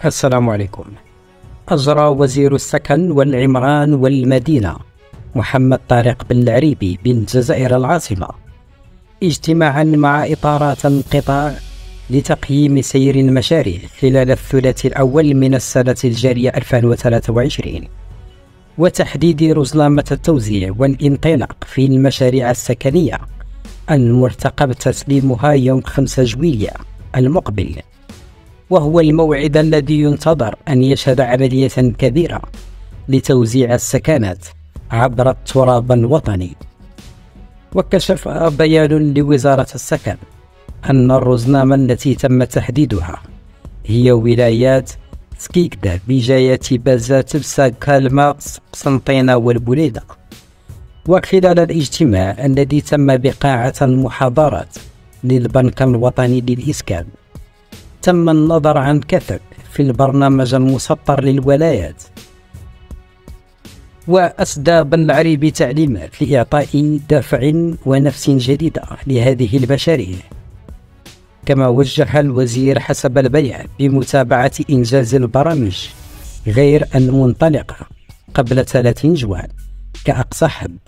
السلام عليكم. أجرى وزير السكن والعمران والمدينة محمد طارق بن العريبي بالجزائر العاصمة اجتماعا مع إطارات القطاع لتقييم سير المشاريع خلال الثلاث الأول من السنة الجارية 2023 وتحديد رزنامة التوزيع والانطلاق في المشاريع السكنية المرتقب تسليمها يوم 5 جويلية المقبل، وهو الموعد الذي ينتظر أن يشهد عملية كبيرة لتوزيع السكنات عبر التراب الوطني. وكشف بيان لوزارة السكن أن الرزنامة التي تم تحديدها هي ولايات سكيكدا، بجاية بازات، بساكالما، قسنطينة والبوليدة. وخلال الاجتماع الذي تم بقاعة المحاضرات للبنك الوطني للإسكان تم النظر عن كثب في البرنامج المسطر للولايات، وأسدى بن العريبي تعليمات لإعطاء دافع ونفس جديدة لهذه المشاريع. كما وجه الوزير حسب البيان بمتابعة إنجاز البرامج غير المنطلقة قبل 30 جوان كأقصى حد،